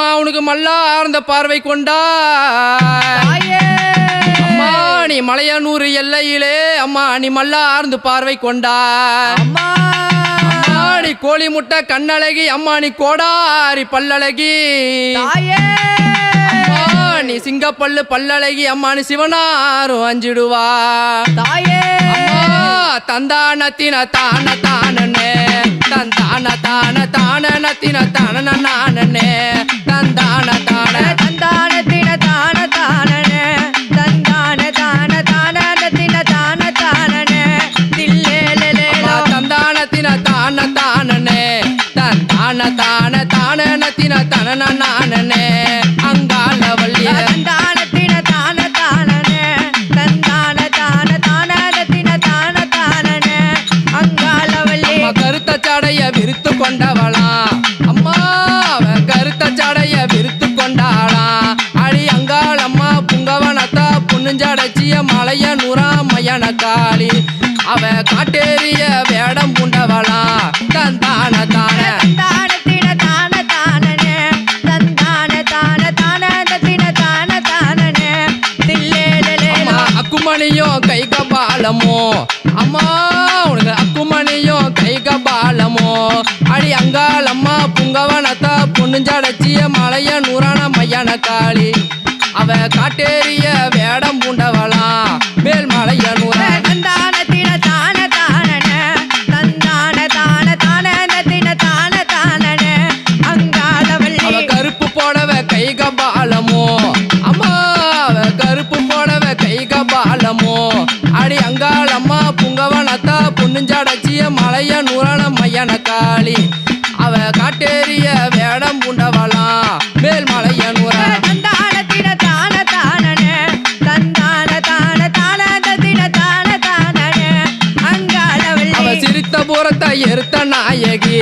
அம்மா உனக்கு மல்லார்ந்த பார்வை கொண்டா அம்மா நீ மலையனூர் எல்லையிலே அம்மா நீ மல்லார்ந்து பார்வை கொண்டா அம்மா நீ கோழி முட்டை கண்ணழகி அம்மா நீ கோடாரி பல்லழகி நீ சிங்கப்பல்லு பல்லழகி அம்மா நீ சிவனாரும் அஞ்சிடுவா தந்தானத்தின தான தானே தந்தான தான தானத்தின தான நானே தந்தான தான தந்தானத்தின தான தானே தந்தான தான தானத்தின தான தானே தில்லேலே தந்தானத்தின தான தானே தந்தான தான தானத்தின தான நானே அங்கால வள்ளிய தந்தானத்தின தான தானே தந்தான தான தானத்தின தான தானே அங்கால வள்ளி கருத்த சடைய விரித்து கொண்டவளா அம்மா கருத்த சடைய விரித்து கொண்டாளா அடி அங்காள் அம்மா புங்கவனத்தா புண்ணுஞ்சடைச்சிய மலைய நூறாமயன காளி அவ காட்டேரிய வேடம் புண்டவளா தந்தான தான தந்தானத்தின தான தானே தந்தான தான தானத்தின தான தானே தில்லேலே அக்குமணியும் கை கபாலமோ அம்மா உனக்கு அக்குமணியும் கை கபாலமோ அடி அங்காள் அம்மா புங்கவனத்தா பொண்ணுஞ்சடைச்சிய மலைய நூறான மையான காளி அவ காட்டேரிய வேடம் பூண்டவளா மேல் மலைய நூறா தந்தானத்தின தான தானே தந்தான தான தானத்தின தான தானே அங்காள வள்ளி அவ கருப்பு போடவ கை கபாலமோ அம்மா அவ கருப்பு போடவ கை கபாலமோ அடி அங்காள் அம்மா புங்கவனத்தா பொண்ணுஞ்சடைச்சிய மலைய நூறான மையான காளி அவ காட்டேரிய வேடம் பூண்டவளா மேல் மலைய நூறா தந்தானத்தின தான தானே தந்தான தான தானத்தின தான தானே அங்காள அவ வள்ளி சிரித்த புறத்தை எருத்த நாயகி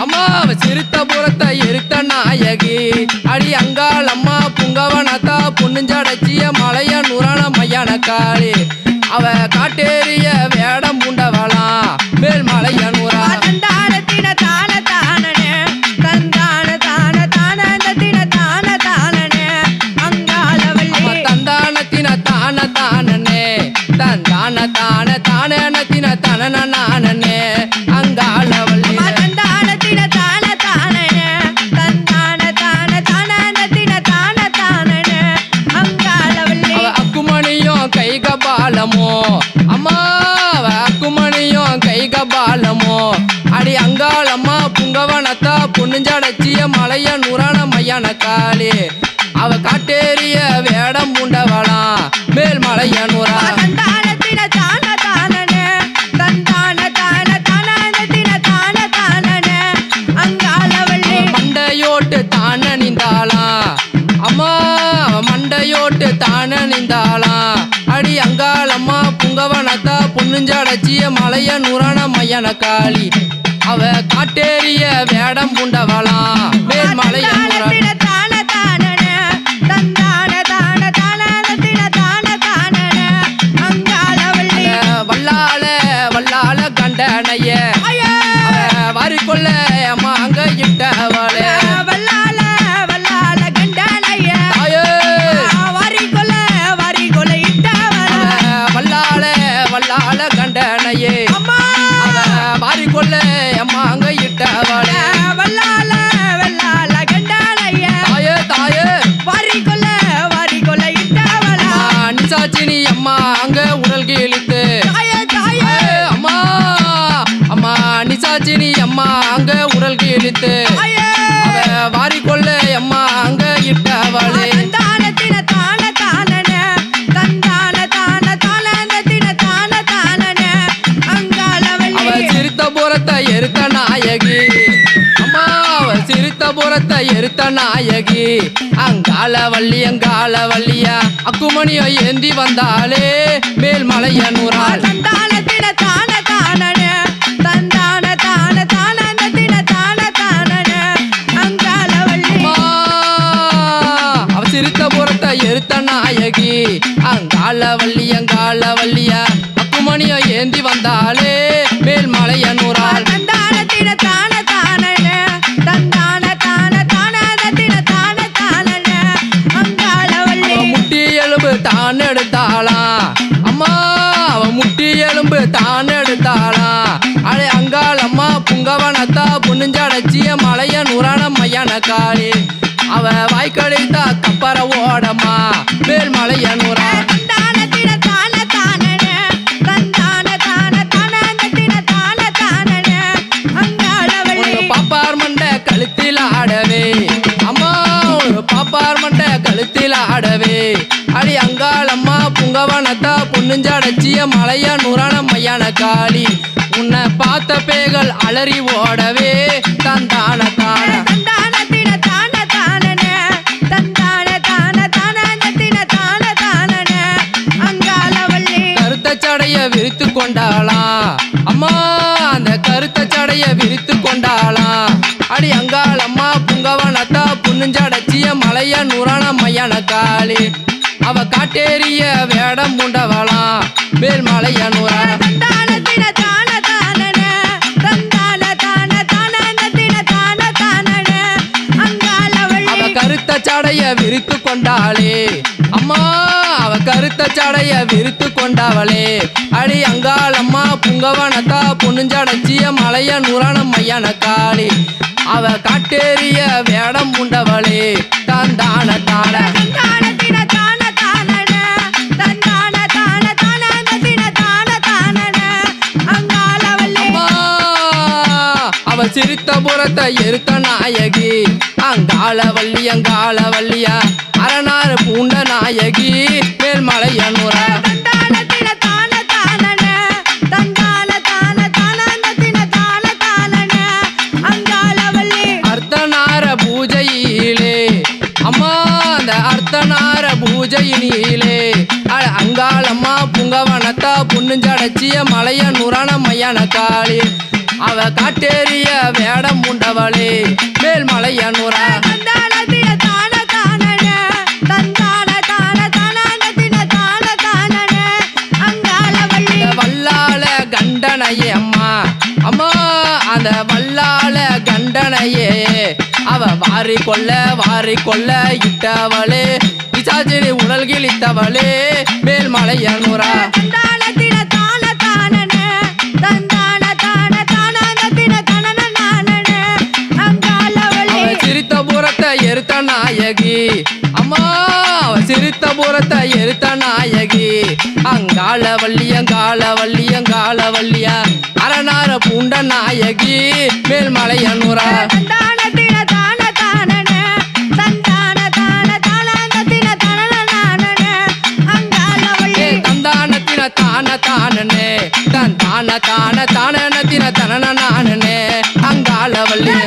அம்மா அவ சிரித்த புறத்தை எருத்த நாயகி அடி அங்காள் அம்மா புங்கவனத்தா பொண்ணுஞ்சடைச்சிய மலைய நூறான மையான காளி அவ காட்டேரிய வேடம் பூண்டவளா மேல் மலைய நூறா தந்தானத்தின தான தானே தந்தான தான தானத்தின தான தானே அங்காள வள்ளி தந்தானத்தின தான தானே தந்தான தான தானத்தின தான நானே அங்காள வள்ளி தந்தானத்தின தான தானே தந்தான தான தானத்தின தான தானே அங்காள வள்ளி அக்குமணியும் கை கபாலமோ அம்மா அக்குமணியும் கை கபாலமோ அடி அங்காள் அம்மா புங்கவனத்தா பொண்ணுஞ்சடைச்சிய மலைய நூறான மையான காளி அவ காட்டேரிய வேடம் பூண்டவளா மேல் மலைய நூறா தந்தானத்தின தான தானே தந்தான தான தானத்தின தான தானே அங்காள வள்ளி மண்டையோட்டு தான நின்றாளா அம்மா மண்டையோட்டு தான நின்றாளா அடி அங்காள் அம்மா புங்கவனத்தா பொண்ணுஞ்சடைச்சிய மலைய நூறான மையான காளி அவ காட்டேரிய வேடம் பூண்டவளா மேல் மலைய நூறா தான தானே தந்தான தான தானத்தின தான தானே அங்காள வள்ளி வல்லால வல்லால கண்டனைய வாரி கொள்ள அம்மா அங்க இட்டவளே வல்லால வல்லால கண்டனைய வாரி கொல இட்டவள வல்லால வல்லால கண்டனையே அம்மா வாரி கொள்ள அம்மா அங்க இட்டவளே வல்லால வல்லால கண்டனைய தாயே தாயே வாரி கொல இட்டவள நிசாச்சினி அம்மா அங்க உடல் கீழித்து தாயே தாயே அம்மா அம்மா நிசாச்சினி அம்மா அங்க உடல் கீழித்து தாயே வாரி கொள்ள அம்மா அங்க இட்டவளே தந்தானத்தின தான தானே தந்தான தான தானத்தின தான தானே அங்காள வள்ளி அவ சிரித்த புறத்தை எருத்த நாயகி அம்மா அவ சிரித்த புறத்தை எருத்த நாயகி அங்காள வள்ளி அங்காள வள்ளியா அக்குமணியோ ஏந்தி வந்தாளே மேல் மலைய நூறாள் தந்தானத்தின தான தானே தந்தான தான தானத்தின தான தானே அங்காள வள்ளி அம்மா அவ சிரித்த புறத்தை எருத்த நாயகி அங்காள வள்ளி அங்காள வள்ளியா அக்குமணியோ ஏந்தி வந்தாளே மேல் மலைய நூறாள் தந்தானத்தின தான தானே தந்தான தான தானத்தின காளி அவ வாய்க்கடித்தா கப்பற ஓடமா மேல்மலையனூரா தந்தானத்தின தான தானனே தந்தான தான தானத்தின தான தானனே அங்காளவள்ளி உனக்கு பாப்பார் மண்டை கழுத்தில் ஆடவே அம்மா உனக்கு பாப்பார் மண்டை கழுத்தில் ஆடவே அடி அங்காளம்மா புங்கவனத்தா பொண்ணுஞ்சடச்சிய மலையனூரான மையான காளி உன்னை பார்த்த பேகள் அலறி ஓடவே தந்தான தான தந்தானத்தின தான தானனே தந்தான தான தானத்தின தான தானனே அங்காளவள்ளி கருத்த சடைய விரித்து கொண்டாளாம் அம்மா அந்த கருத்த சடைய விரித்து கொண்டாளாம் அடி அங்காளம்மா புங்கவனத்தா பொண்ணுஞ்சடச்சிய மலையனூரான மையான காளி அவ காட்டேரிய வேடம் பூண்டவளாம் மேல்மலையனூரா தந்தானத்தின தான தானனே தந்தான தான தானத்தின தான தானனே அங்காளவள்ளி அவ கருத்த சடைய விரித்து கொண்டாளே அம்மா அவ கருத்த சடைய விரித்து கொண்டாவளே அடி அங்காளம்மா புங்கவனத்தா பொண்ணுஞ்சடச்சிய மலையனூரான மையான காளி அவ காட்டேரிய வேடம் பூண்டவளே தந்தான தான தந்தானத்தின தான தானனே தந்தான தான தானத்தின தான தானனே அங்காளவள்ளி அம்மா அவ சிரித்த புறத்தை எருத்த நாயகி அங்காளவள்ளி அங்காளவள்ளியா அரணாறு பூண்ட நாயகி மேல்மலையனூரா தந்தானத்தின தான தானனே தந்தான தான தானத்தின தான தானனே அங்காளவள்ளி அர்த்தநார பூஜையிலே அம்மா அந்த அர்த்தநார பூஜையினிலே அட அங்காளம்மா புங்கவனத்தா பொண்ணுஞ்சடச்சிய மலையனூரான மையான காளி அவ காட்டேரிய வேடம் பூண்டவளே மேல்மலையனூரா தந்தானத்தின தான தானனே தந்தான தான தானத்தின தான தானனே அங்காளவள்ளி வல்லால கண்டனையே அம்மா அம்மா அந்த வல்லால கண்டனையே அவ வாரி கொள்ள இட்டவளே பிசாசினி உடல் கிழித்தவளே மேல்மலையனூரா தந்தானத்தின தான தானனே தந்தான தான தானத்தின தான நானனே அங்காளவள்ளி அவ சிரித்த புறத்தை எருத்த நாயகி அம்மா அவ சிரித்த புறத்தை எருத்த நாயகி அங்காளவள்ளி அங்காளவள்ளி அங்காளவள்ளியா அரணார பூண்ட நாயகி மேல்மலையனூரா தந்தானத்தின தான தானனே தந்தான தான தானத்தின தான நானனே அங்காளவள்ளி தந்தானத்தின தான தானனே தந்தான தான தானத்தின தனன நானனே அங்காளவள்ளி